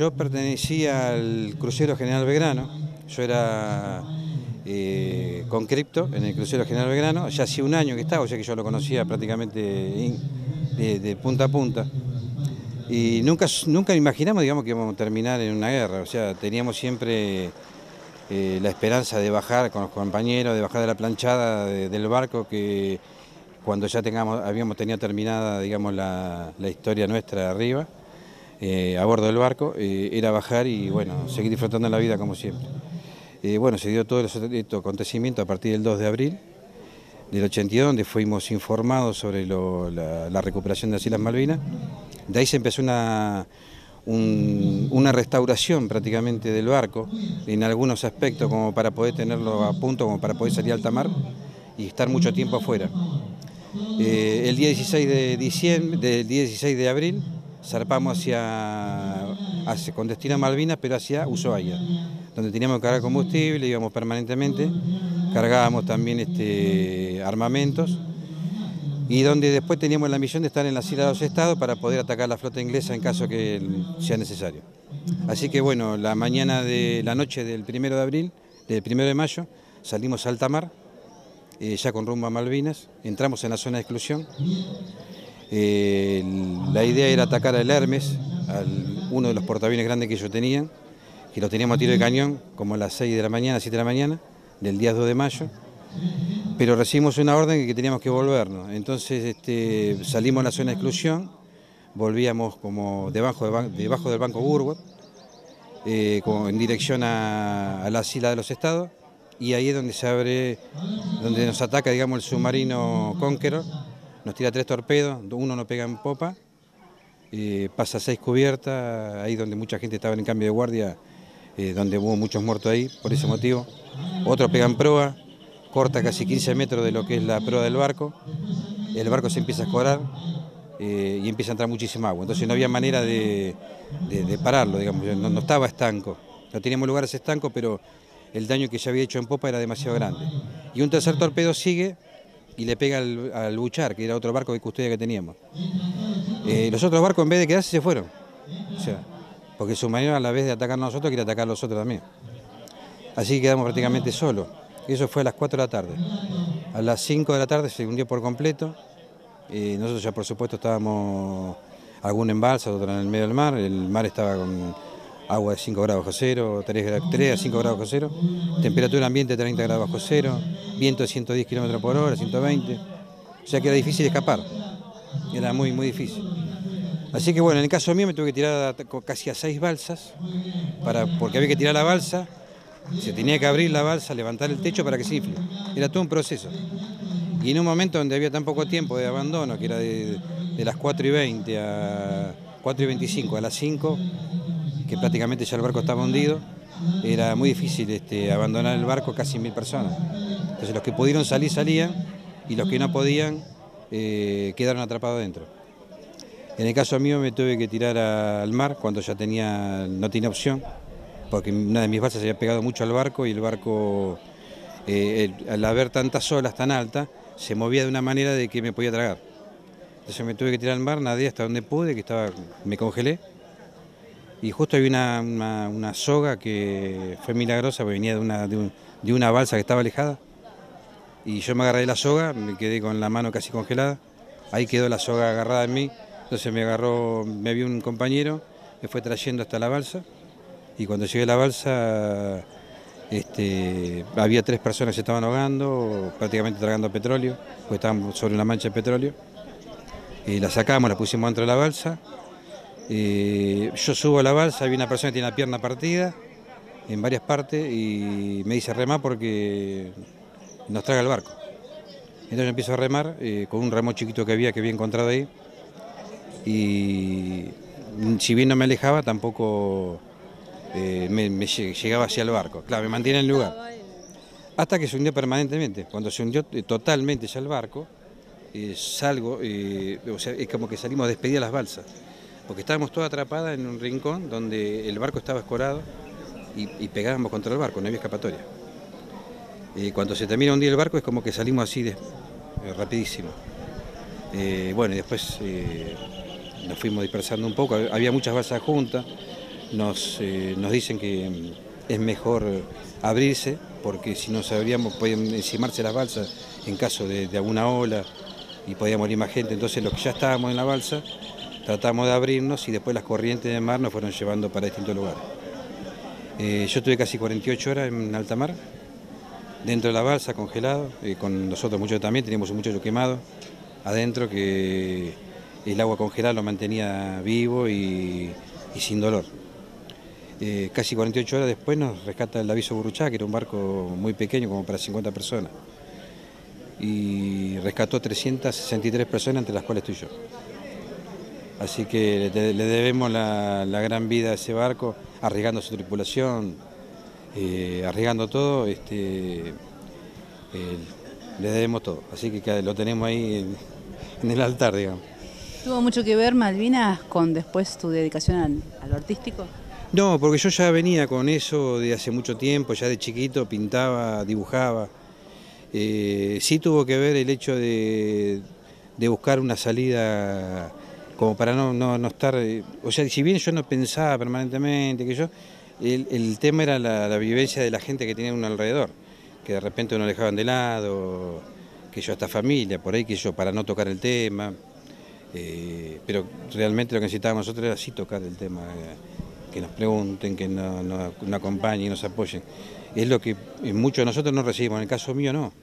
Yo pertenecía al crucero General Belgrano, yo era conscripto en el crucero General Belgrano, ya hacía un año que estaba, o sea que yo lo conocía prácticamente de punta a punta. Y nunca imaginamos, digamos, que íbamos a terminar en una guerra, o sea, teníamos siempre la esperanza de bajar con los compañeros, de bajar de la planchada del barco, que cuando ya habíamos tenido terminada, digamos, la historia nuestra de arriba, a bordo del barco, era bajar y bueno, seguir disfrutando la vida como siempre. Bueno, se dio todo este acontecimiento a partir del 2 de abril del 82, donde fuimos informados sobre la recuperación de las Islas Malvinas. De ahí se empezó una restauración prácticamente del barco, en algunos aspectos, como para poder tenerlo a punto, como para poder salir a alta mar y estar mucho tiempo afuera. El día 16 de abril zarpamos con destino a Malvinas, pero hacia Ushuaia, donde teníamos que cargar combustible, íbamos permanentemente, cargábamos también armamentos, y donde después teníamos la misión de estar en las Islas de los Estados para poder atacar la flota inglesa en caso que sea necesario. Así que bueno, la noche del 1 de abril, del 1 de mayo, salimos a alta mar, ya con rumbo a Malvinas, entramos en la zona de exclusión. La idea era atacar al Hermes, uno de los portaaviones grandes que ellos tenían, que lo teníamos a tiro de cañón, como a las 6 de la mañana, 7 de la mañana, del día 2 de mayo, pero recibimos una orden que teníamos que volvernos. Entonces salimos a la zona de exclusión, volvíamos como debajo del Banco Burwood, en dirección a las Islas de los Estados, y ahí es donde nos ataca, digamos, el submarino Conqueror. Nos tira 3 torpedos, uno no pega en popa, pasa 6 cubiertas, ahí donde mucha gente estaba en cambio de guardia, donde hubo muchos muertos ahí, por ese motivo. Otro pega en proa, corta casi 15 metros de lo que es la proa del barco, el barco se empieza a escorar y empieza a entrar muchísima agua, entonces no había manera de pararlo, digamos, no estaba estanco, no teníamos lugares estancos, pero el daño que se había hecho en popa era demasiado grande. Y un tercer torpedo sigue y le pega al Buchar, que era otro barco de custodia que teníamos. Los otros barcos, en vez de quedarse, se fueron. O sea, porque el submarino, a la vez de atacarnos a nosotros, quiere atacar a los otros también. Así que quedamos prácticamente solos. Eso fue a las 4 de la tarde. A las 5 de la tarde se hundió por completo. Nosotros ya, por supuesto, estábamos algún en balsa, otro en el medio del mar. El mar estaba con agua de 5 grados bajo cero, 3 a 5 grados bajo cero, temperatura ambiente 30 grados bajo cero, viento de 110 km por hora, 120, o sea que era difícil escapar, era muy difícil. Así que bueno, en el caso mío me tuve que tirar casi a 6 balsas, porque había que tirar la balsa, se tenía que abrir la balsa, levantar el techo para que se infle, era todo un proceso. Y en un momento donde había tan poco tiempo de abandono, que era de las 4:20 a 4:25 a las 5, que prácticamente ya el barco estaba hundido, era muy difícil abandonar el barco, casi 1000 personas. Entonces los que pudieron salir, salían, y los que no podían quedaron atrapados dentro. En el caso mío me tuve que tirar al mar cuando ya no tenía opción, porque una de mis balsas se había pegado mucho al barco, y el barco, al haber tantas olas tan altas, se movía de una manera de que me podía tragar. Entonces me tuve que tirar al mar, nadé hasta donde pude, me congelé. Y justo había una soga que fue milagrosa, porque venía de una balsa que estaba alejada. Y yo me agarré de la soga, me quedé con la mano casi congelada. Ahí quedó la soga agarrada en mí. Entonces me vio un compañero, me fue trayendo hasta la balsa. Y cuando llegué a la balsa, había 3 personas que se estaban ahogando, prácticamente tragando petróleo, porque estaban sobre una mancha de petróleo. La sacamos, la pusimos dentro de la balsa. Yo subo a la balsa, había una persona que tiene la pierna partida en varias partes y me dice remá porque nos traga el barco. Entonces yo empiezo a remar con un remo chiquito que había encontrado ahí, y si bien no me alejaba, tampoco me llegaba hacia el barco. Claro, me mantiene en el lugar. Hasta que se hundió permanentemente. Cuando se hundió totalmente ya el barco, salgo, o sea, es como que salimos despedidas las balsas, porque estábamos todas atrapadas en un rincón donde el barco estaba escorado y pegábamos contra el barco, no había escapatoria. Cuando se termina de hundir el barco es como que salimos así rapidísimo. Bueno, y después nos fuimos dispersando un poco, había muchas balsas juntas, nos dicen que es mejor abrirse, porque si no sabríamos, podían encimarse las balsas en caso de alguna ola y podía morir más gente. Entonces los que ya estábamos en la balsa tratamos de abrirnos y después las corrientes de mar nos fueron llevando para distintos lugares. Yo estuve casi 48 horas en alta mar, dentro de la balsa, congelado, con nosotros muchos también, teníamos un muchacho quemado adentro que el agua congelada lo mantenía vivo y sin dolor. Casi 48 horas después nos rescata el Aviso Burruchaga, que era un barco muy pequeño, como para 50 personas. Y rescató 363 personas, entre las cuales estoy yo. Así que le debemos la gran vida a ese barco, arriesgando su tripulación, arriesgando todo, le debemos todo. Así que lo tenemos ahí en el altar, digamos. ¿Tuvo mucho que ver Malvinas con después tu dedicación a lo artístico? No, porque yo ya venía con eso de hace mucho tiempo, ya de chiquito pintaba, dibujaba. Sí tuvo que ver el hecho de buscar una salida como para no estar... o sea, si bien yo no pensaba permanentemente, el tema era la vivencia de la gente que tenía uno alrededor, que de repente uno lo dejaban de lado, que yo hasta familia, por ahí que yo para no tocar el tema, pero realmente lo que necesitábamos nosotros era sí tocar el tema, que nos pregunten, que nos acompañen, nos apoyen. Es lo que muchos de nosotros no recibimos, en el caso mío no.